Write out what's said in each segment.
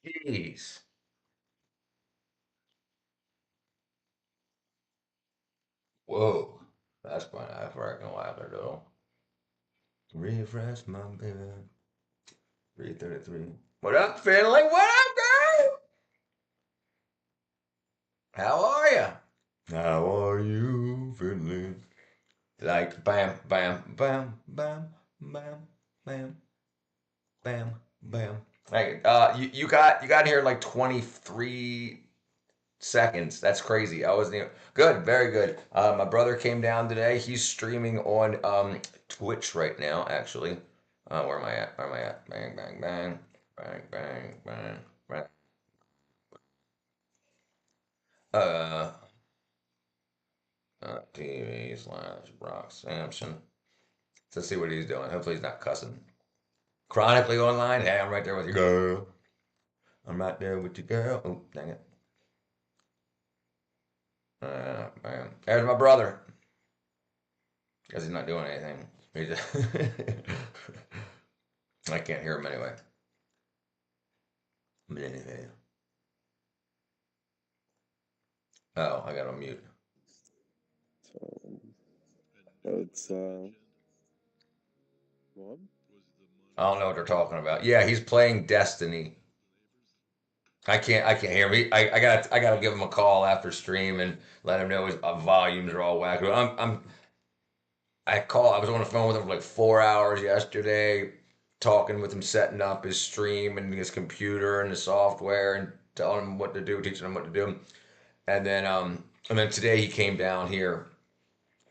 Jeez. Whoa. That's fun. I freaking laughed at though. Refresh my baby. 333. What up, Finley? What up, girl? How are you? How are you, Finley? Like bam, bam, bam, bam, bam, bam, bam, bam. Hey, you got in here in like 23 seconds. That's crazy. I wasn't even good. Very good. My brother came down today. He's streaming on Twitch right now. Actually, where am I at? Where am I at? Bang, bang, bang, bang, bang, bang, bang. Uh, TV slash Brock Sampson. Let's see what he's doing. Hopefully he's not cussing. Chronically online. Hey, I'm right there with you, girl. I'm right there with you, girl. Oh, dang it. Man. There's my brother. Guess he's not doing anything. He just I can't hear him anyway. But anyway. Oh, I got on mute. So it's what? I don't know what they're talking about. Yeah, he's playing Destiny. I can't hear him. I gotta give him a call after stream and let him know his volumes are all whacked. I was on the phone with him for like 4 hours yesterday, talking with him, setting up his stream and his computer and the software and telling him what to do, teaching him what to do. And then today he came down here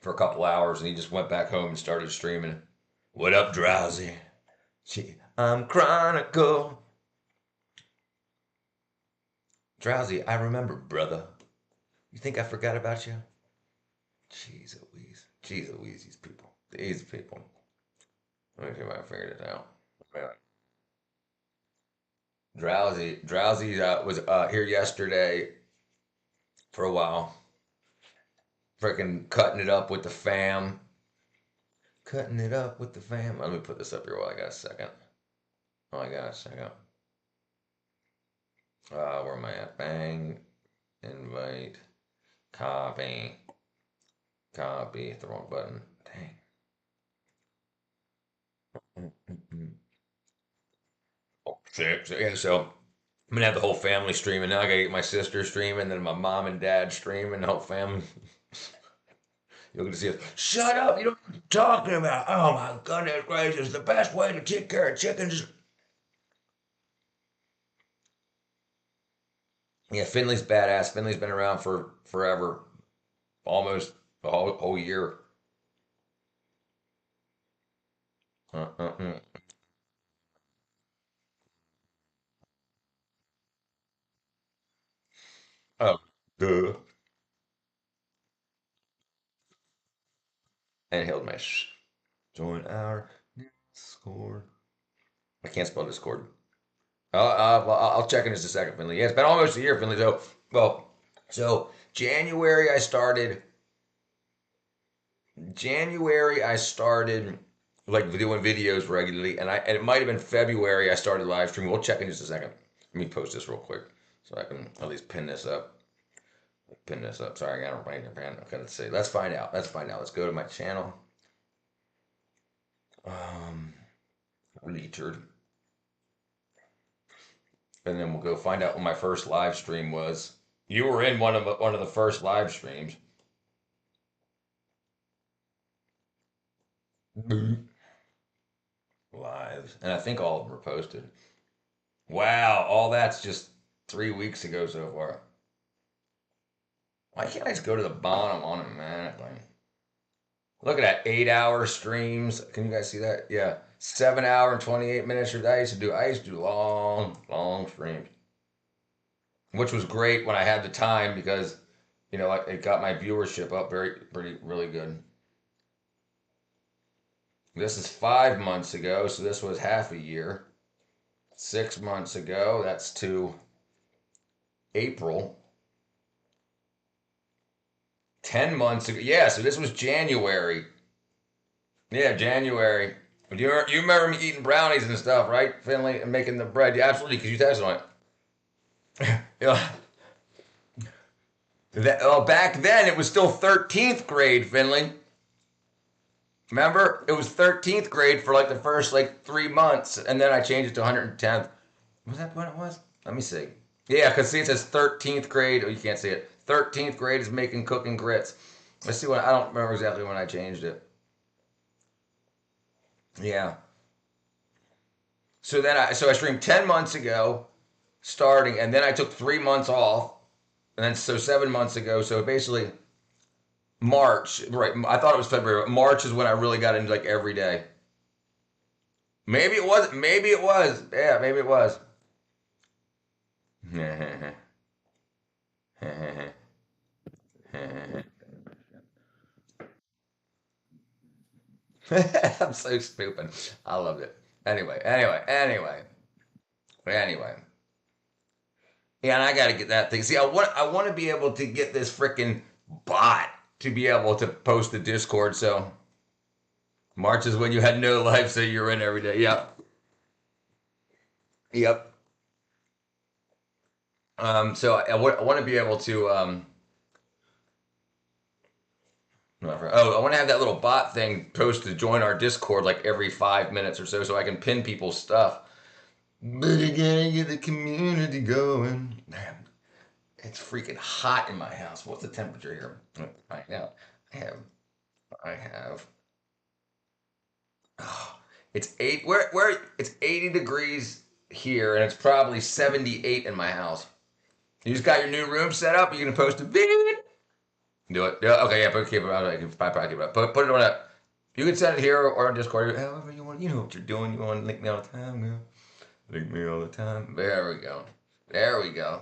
for a couple hours and he just went back home and started streaming. What up, Drowsy? I'm Chronicle. Drowsy, I remember, brother. You think I forgot about you? Jeez Louise. Jeez Louise, these people. These people. Let me see if I can figure this out. Drowsy was here yesterday for a while. Freaking cutting it up with the fam. Cutting it up with the fam. Let me put this up here while I got a second. Oh, I got a second. Where am I at? Bang. Invite. Copy. Copy. Hit the wrong button. Dang. Oh, shit. So I'm gonna have the whole family streaming. Now I gotta get my sister streaming, then my mom and dad streaming, the whole family. You're gonna see us. Shut up! You don't know what you're talking about. Oh my goodness gracious! The best way to take care of chickens. Yeah, Finley's badass. Finley's been around for forever, almost a whole year. Uh. Oh, duh. And he'll mesh. Join our Discord. I can't spell Discord. Well, I'll check in just a second, Finley. Yeah, it's been almost a year, Finley. So January I started. January I started like doing videos regularly, and it might have been February I started live streaming. We'll check in just a second. Let me post this real quick so I can at least pin this up. Pin this up. Sorry, I got to write it down. Okay, let's see. Let's find out. Let's find out. Let's go to my channel. Um, Richard, and then we'll go find out when my first live stream was. You were in one of the first live streams. Lives, and I think all of them were posted. Wow, all that's just 3 weeks ago so far. Why can't I just go to the bottom automatically? Look at that 8 hour streams. Can you guys see that? Yeah. 7 hour and 28 minutes. I used to do long, long streams, which was great when I had the time because, it got my viewership up really good. This is 5 months ago, so this was half a year. 6 months ago, that's to April. 10 months ago, yeah. So this was January. Yeah, January. You remember me eating brownies and stuff, right, Finley, and making the bread? Yeah, absolutely, because you tested on it. Yeah. Back then it was still 13th grade, Finley. Remember? It was 13th grade for like the first like 3 months, and then I changed it to 110th. Was that what it was? Let me see. Yeah, because see, it says 13th grade. Oh, you can't see it. 13th grade is making cooking grits. Let's see what I don't remember exactly when I changed it. Yeah. So I streamed 10 months ago, starting, and then I took 3 months off, and then so 7 months ago. So basically March, right? I thought it was February. But March is when I really got into like every day. Maybe it was. Maybe it was. Yeah, maybe it was. I'm so stupid. I loved it. Anyway. Yeah, and I got to get that thing. See, I want to be able to get this freaking bot to be able to post the Discord. So March is when you had no life, so you're in every day. Yep, yep. So I want to be able to. I want to have that little bot thing post to join our Discord like every 5 minutes or so I can pin people's stuff. But you gotta get the community going. Man, it's freaking hot in my house. What's the temperature here right now? I have, I have. Oh, it's eight. Where it's 80 degrees here, and it's probably 78 in my house. You just got your new room set up. You're gonna post a video. Do it. Yeah. Okay. Yeah. Keep it. I can probably keep it up. Put it on a. You can send it here or on Discord. However you want. You know what you're doing. You want to link me all the time, man. Link me all the time. There we go. There we go.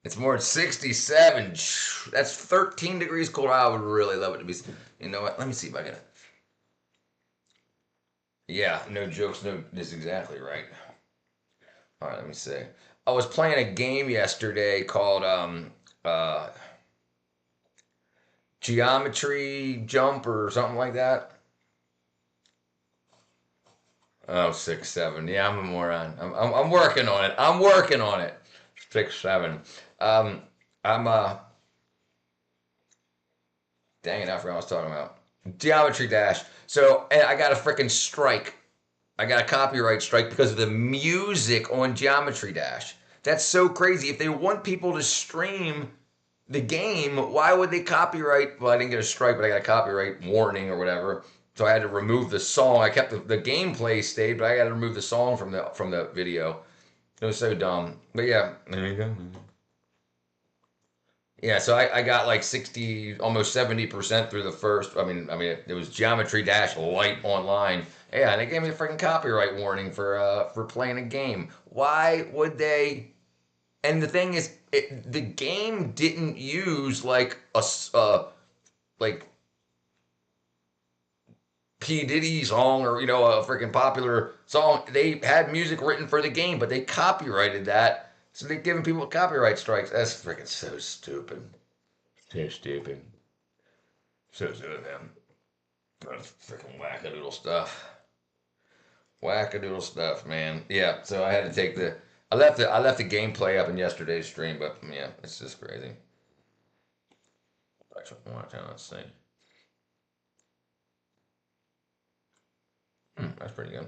It's more than 67. That's 13 degrees colder. I would really love it to be. You know what? Let me see if I can. Yeah, no jokes, no. This is exactly right. All right, let me see. I was playing a game yesterday called uh Geometry Jump or something like that. Oh, 6, 7. Yeah, I'm a moron. I'm working on it. I'm working on it. 6, 7. Um, I'm dang it, I forgot what I was talking about. Geometry Dash. So and I got a freaking strike. I got a copyright strike because of the music on Geometry Dash. That's so crazy. If they want people to stream the game, why would they copyright? Well, I didn't get a strike, but I got a copyright warning or whatever. So I had to remove the song. I kept the gameplay stayed, but I got to remove the song from the video. It was so dumb. But yeah, there you go. Yeah, so I got like 60, almost 70% through the first. I mean, it was Geometry Dash Light online. Yeah, and they gave me a freaking copyright warning for playing a game. Why would they? And the thing is, the game didn't use like like P Diddy song or a freaking popular song. They had music written for the game, but they copyrighted that, so they're giving people copyright strikes. That's freaking so stupid. So stupid. So stupid, man. That's freaking wackadoodle stuff. Wackadoodle stuff, man. Yeah. So I had to take the. I left the gameplay up in yesterday's stream, but yeah, it's just crazy. Actually, watch out. Let's see. That's pretty good.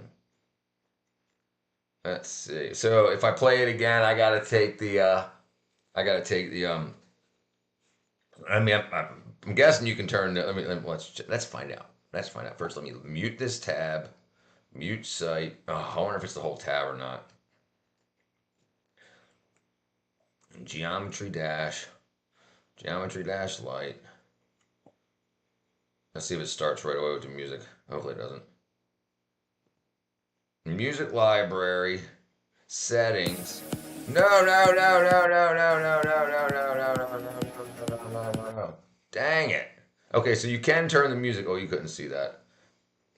Let's see. So if I play it again, I gotta take the. I gotta take the. I'm guessing you can turn. Let's find out. Let's find out first. Let me mute this tab. Mute site. Oh, I wonder if it's the whole tab or not. Geometry Dash. Geometry Dash Light. Let's see if it starts right away with the music. Hopefully it doesn't. Music library. Settings. No, no, no, no, no, no, no, no, no, no, no, no, no, no, no, no, no, no. Dang it. Okay, so you can turn the music. Oh, you couldn't see that.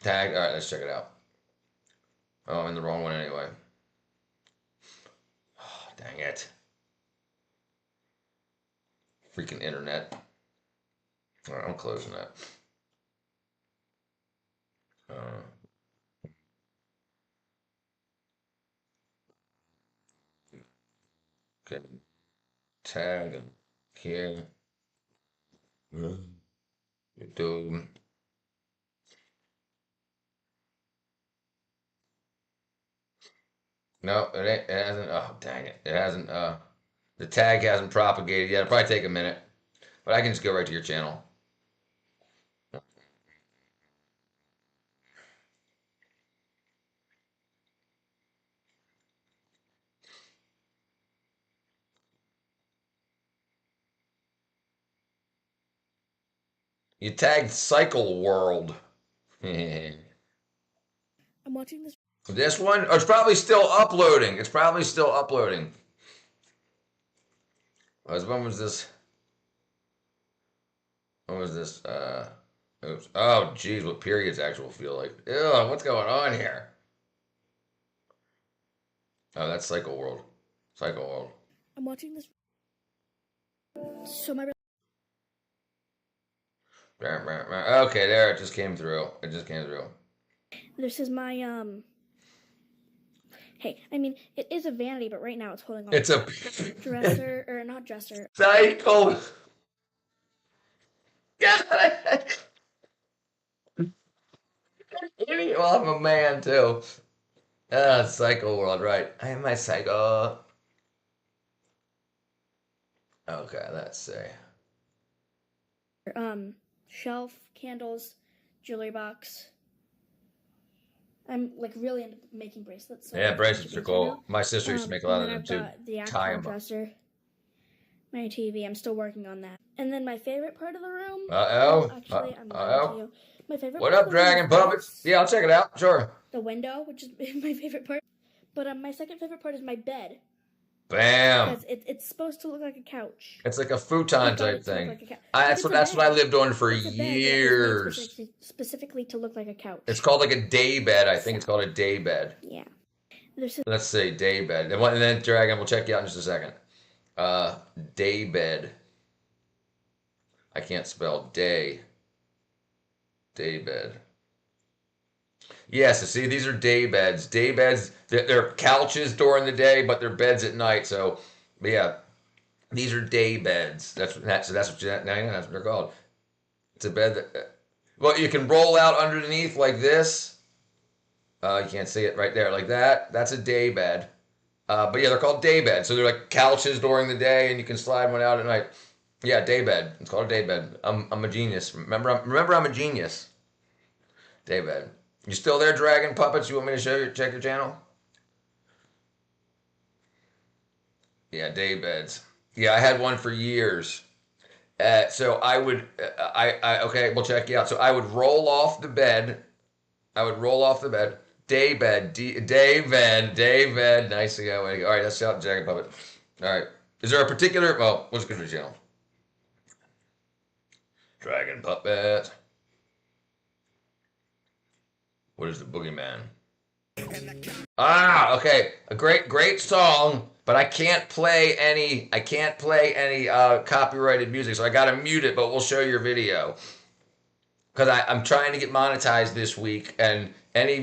Tag. All right, let's check it out. Oh, I'm in the wrong one anyway. Oh, dang it. Freaking internet. All right, I'm closing that. Uh, Okay. Tag him here. Do. No, it hasn't. Oh, dang it. It hasn't. The tag hasn't propagated yet. It'll probably take a minute, but I can just go right to your channel. You tagged Cycle World. This I'm watching this. one? Oh, it's probably still uploading. It's probably still uploading. When was this? When was this? Oops. Oh, geez, what periods actual feel like? Ew, what's going on here? Oh, that's Cycle World. Cycle World. I'm watching this. So my. Okay, there it just came through. It just came through. This is my Hey, I mean, it is a vanity, but right now it's holding on. It's a dresser, or not dresser. Cycle. God. Well, I'm a man too. Cycle World, right? I am my cycle. Okay, let's see. Shelf, candles, jewelry box. I'm like really into making bracelets. So Yeah, bracelets are cool. My sister used to make a lot of them I've too. got the Tie actual 'em up. dresser. My TV. I'm still working on that. And then my favorite part of the room. Uh-oh. Actually, I'm lying Uh-oh. to you. My favorite. What part up, of the room Dragon is Puppets? this, Yeah, I'll check it out. Sure. the window, which is my favorite part. But my second favorite part is my bed. Bam. Because it's supposed to look like a couch. It's like a futon type thing. Like That's what I lived on for years. Specifically to look like a couch. It's called like a day bed. I think it's called a day bed. Yeah. Let's say day bed. And then Dragon, we'll check you out in just a second. Day bed. I can't spell day. Day bed. Yes, so see, these are day beds. Day beds, they're couches during the day, but they're beds at night. So, yeah, these are day beds. That's what they're called. It's a bed that, well, you can roll out underneath like this. You can't see it right there, like that. That's a day bed. But yeah, they're called day beds. So they're like couches during the day, and you can slide one out at night. Yeah, day bed. It's called a day bed. I'm a genius. Remember, I'm a genius. Day bed. You still there, Dragon Puppets? You want me to check your channel? Yeah, day beds. Yeah, I had one for years. So I would, okay, we'll check you out. So I would roll off the bed. Day bed, day bed. Nice to go. All right, that's out, Dragon Puppet. All right. Is there a particular, well, what's good for your channel? Dragon Puppet. What is the Boogeyman? Okay. A great song, but I can't play any copyrighted music, so I gotta mute it, but we'll show your video. Because I'm trying to get monetized this week, and any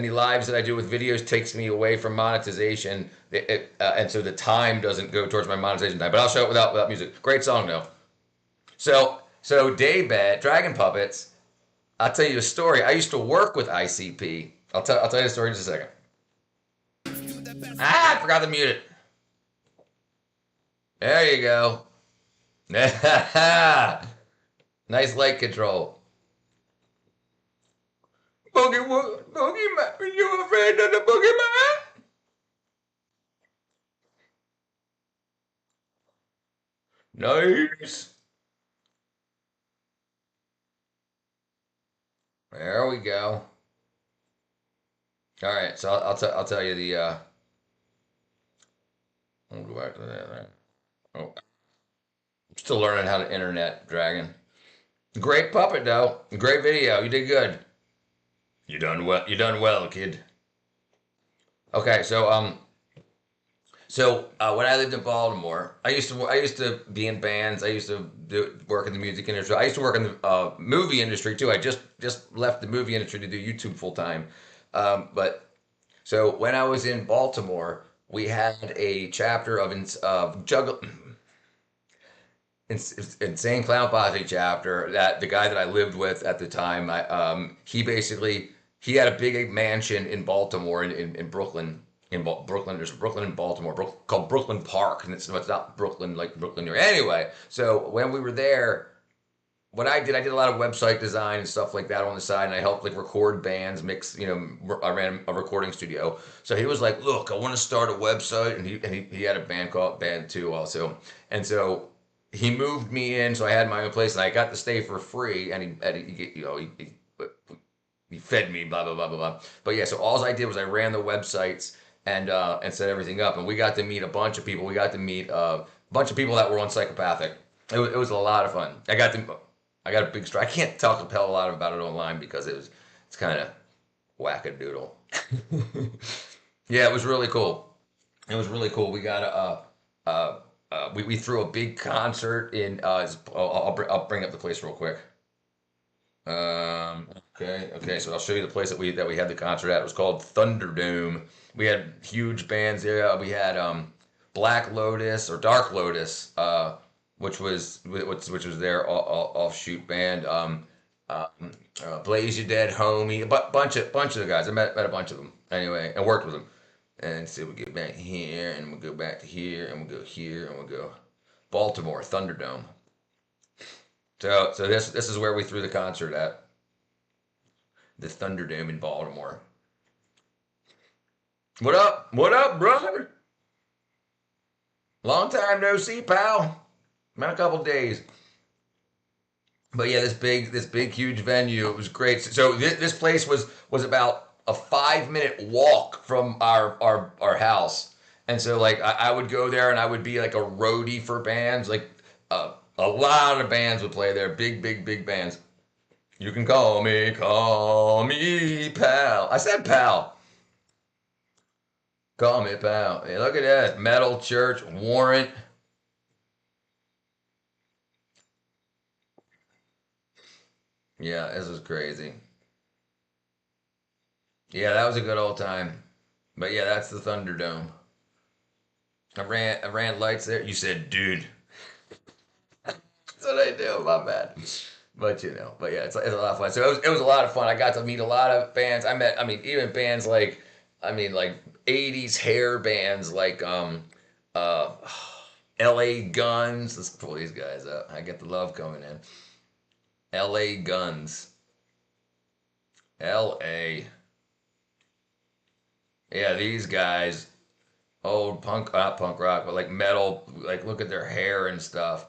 lives that I do with videos takes me away from monetization, and so the time doesn't go towards my monetization time. But I'll show it without music. Great song though. So Daybed, Dragon Puppets. I'll tell you a story. I used to work with ICP. I'll tell you the story in just a second. I forgot to mute it. There you go. Nice light control. Boogeyman, are you afraid of the Boogeyman? Nice. There we go. All right, so I'll tell you the. I'll go back to that. Oh, I'm still learning how to internet, Dragon. Great puppet though. Great video. You did good. You done well. You done well, kid. Okay, so when I lived in Baltimore, I used to be in bands. I used to work in the music industry. I used to work in the movie industry too. I just left the movie industry to do YouTube full time. But so when I was in Baltimore, we had a chapter of juggle. Insane Clown Posse chapter that the guy that I lived with at the time, he basically he had a big mansion in Baltimore in Brooklyn. Brooklyn, there's Brooklyn and Baltimore, called Brooklyn Park, and it's not Brooklyn like Brooklyn, New York. Anyway, so when we were there, what I did a lot of website design and stuff like that on the side, and I helped like record bands, mix. I ran a recording studio. So he was like, "Look, I want to start a website," and he had a band too also, and so he moved me in, so I had my own place, and I got to stay for free, he fed me, blah blah blah blah blah. But yeah, so all I did was I ran the websites and set everything up, and we got to meet a bunch of people. We got to meet a bunch of people that were on Psychopathic. It was a lot of fun. I got a big story. I can't talk a hell a lot about it online because it's kind of wackadoodle. Yeah, it was really cool. It was really cool. We got we threw a big concert in. I'll bring up the place real quick. Okay. So I'll show you the place that we had the concert at. It was called Thunderdome. We had huge bands there. We had Black Lotus or Dark Lotus, which was their offshoot band. Blaze You Dead, Homie, a bunch of the guys. I met a bunch of them anyway, and worked with them. And so we get back here, and we go back to here, and we go here, and we go Baltimore Thunderdome. So this is where we threw the concert at, the Thunderdome in Baltimore. What up? What up, brother? Long time no see, pal. Been a couple days. But yeah, this big, huge venue. It was great. So this place was about a 5 minute walk from our house, and so like I would go there and I would be like a roadie for bands. Like a lot of bands would play there. Big bands. You can call me pal. I said pal. Call me pal. Hey, look at that. Metal Church, Warrant. Yeah, this is crazy. Yeah, that was a good old time. But yeah, that's the Thunderdome. I ran lights there. You said, dude. That's what I do. My bad. But but yeah, it's a lot of fun. So it was a lot of fun. I got to meet a lot of bands. I mean, even bands like, like 80s hair bands like uh L.A. Guns. Let's pull these guys up. I get the love coming in. L.A. Guns. L.A. Yeah, these guys, old punk, not punk rock, but like metal, like look at their hair and stuff.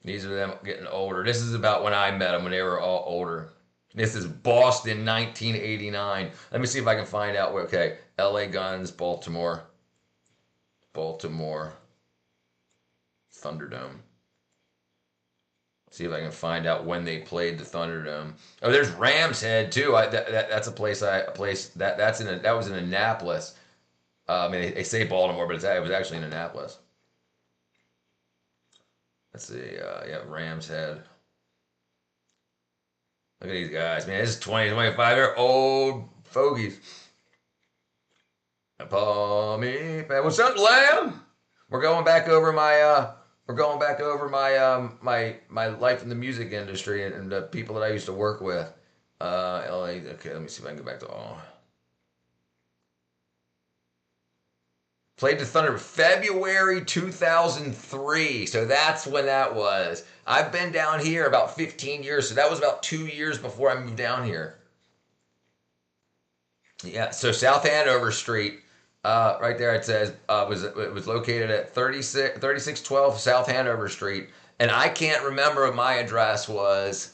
These are them getting older. This is about when I met them, when they were all older. This is Boston, 1989. Let me see if I can find out where, okay, LA Guns, Baltimore, Thunderdome. See if I can find out when they played the Thunderdome. Oh, there's Ram's Head too. That's a place that was in Annapolis. I mean, they say Baltimore, but it was actually in Annapolis. Let's see. Yeah, Ram's Head. Look at these guys, man. This is 2025. They're old fogies. Paul me. What's up, Lamb? We're going back over my life in the music industry and the people that I used to work with. LA. Okay, let me see if I can go back to all. Played the Thunder February 2003. So that's when that was. I've been down here about 15 years. So that was about 2 years before I moved down here. Yeah, so South Hanover Street, right there it says, it was located at 3612 South Hanover Street. And I can't remember what my address was,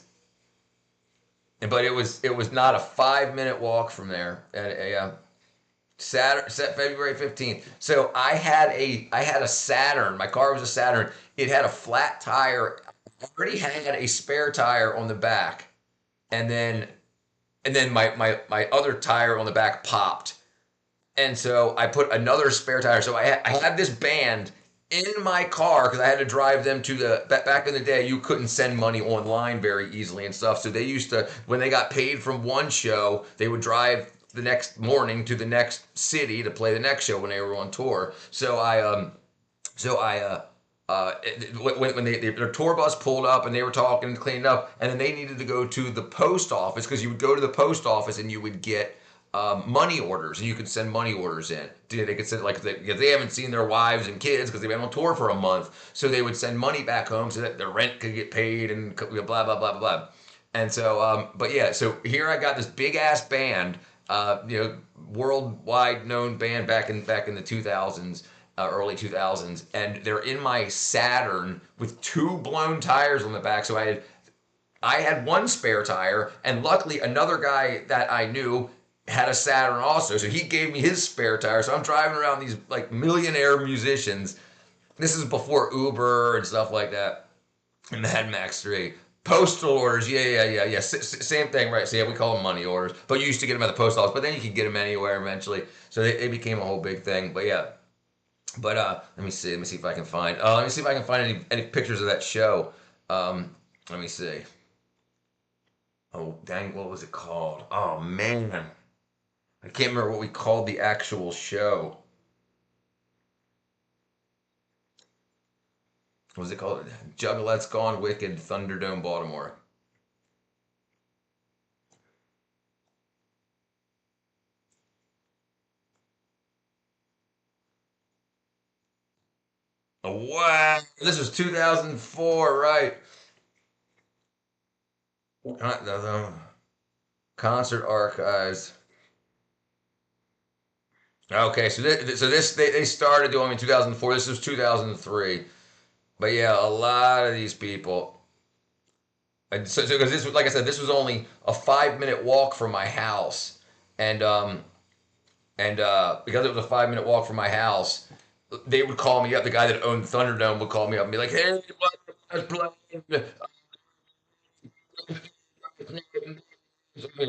but it was not a 5 minute walk from there. And February 15th. So I had a Saturn. My car was a Saturn. It had a flat tire. I already had a spare tire on the back, and then my other tire on the back popped, and so I put another spare tire. So I had this band in my car because I had to drive them to back in the day. You couldn't send money online very easily and stuff. So they used to, when they got paid from one show, they would drive next morning to the next city to play the next show when they were on tour. So I when their tour bus pulled up and they were talking and cleaning up, and then they needed to go to the post office because you would go to the post office and you would get money orders, and you could send money orders in. They could send because they haven't seen their wives and kids because they've been on tour for a month, so they would send money back home so that their rent could get paid and blah blah blah blah blah. And so, but yeah, so here I got this big ass band, worldwide known band back in the 2000s, early 2000s, and they're in my Saturn with two blown tires on the back. So I had one spare tire, and luckily another guy that I knew had a Saturn also, so he gave me his spare tire. So I'm driving around these like millionaire musicians. This is before Uber and stuff like that. Mad Max 3. Postal orders, yeah. Same thing, right? So yeah, we call them money orders, but you used to get them at the post office, but then you could get them anywhere eventually. So they became a whole big thing. But yeah, but let me see if I can find. Let me see if I can find any pictures of that show. Let me see. Oh dang, what was it called? Oh man, I can't remember what we called the actual show. What was it called? Juggalettes Gone Wicked, Thunderdome, Baltimore. Oh, wow, this was 2004, right? Concert archives. Okay, so they started doing it in 2004. This was 2003. But yeah, a lot of these people. And so because this was, like I said, this was only a 5 minute walk from my house, and because it was a 5 minute walk from my house, they would call me up. The guy that owned Thunderdome would call me up and be like, "Hey, what's playing?"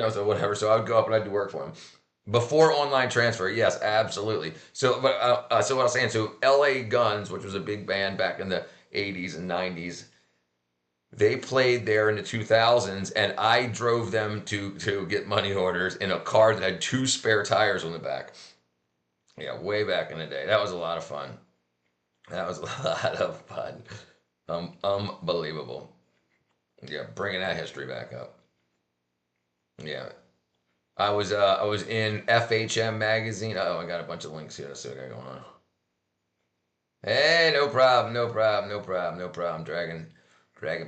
So whatever. So I would go up and I'd do work for him. Before online transfer, yes, absolutely. So, but so what I was saying, so L.A. Guns, which was a big band back in the '80s and '90s, they played there in the 2000s, and I drove them to get money orders in a car that had two spare tires on the back. Yeah, way back in the day. That was a lot of fun. That was a lot of fun. Unbelievable. Yeah, bringing that history back up. Yeah, I was in FHM magazine. Oh, I got a bunch of links here. Let's see what I got going on. Hey, no problem, no problem, no problem, no problem. Dragon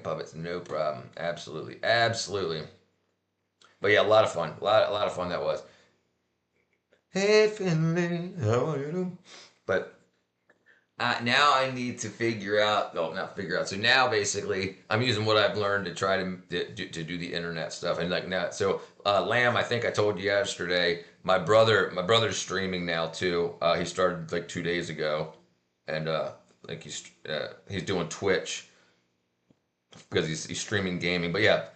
puppets, no problem. Absolutely, absolutely. But yeah, a lot of fun. A lot of fun that was. Hey, Finley, how are you? But now I need to figure out. Oh, not figure out. So now basically, I'm using what I've learned to try to do the internet stuff and like now. So Lamb, I think I told you yesterday. My brother's streaming now too. He started like 2 days ago, and like he's doing Twitch because he's streaming gaming. But yeah,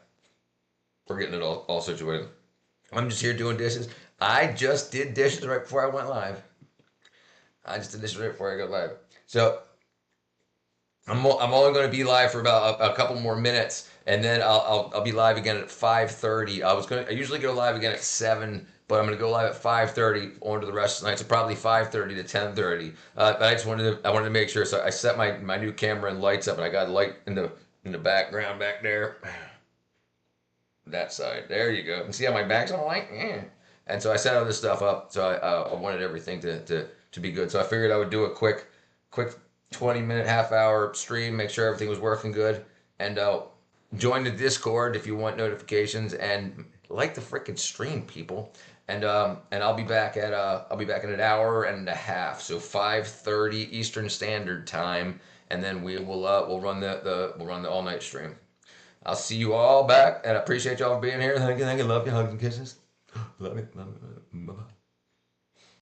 we're getting it all situated. I'm just here doing dishes. I just did dishes right before I went live. I just did dishes right before I go live. So I'm only going to be live for about a couple more minutes, and then I'll be live again at 5:30. I usually go live again at 7, but I'm going to go live at 5:30 on to the rest of the night. So probably 5:30 to 10:30. But I wanted to make sure. So I set my new camera and lights up, and I got a light in the background back there. That side. There you go. And see how my back's on light? Yeah. And so I set all this stuff up. So I wanted everything to be good. So I figured I would do a quick 20-minute, half-hour stream, make sure everything was working good, and join the Discord if you want notifications, and like the freaking stream, people. And I'll be back in an hour and a half, so 5:30 Eastern Standard Time, and then we'll run the all night stream. I'll see you all back, and I appreciate y'all being here. Thank you, love you, hugs and kisses. Love you, love you. Bye bye.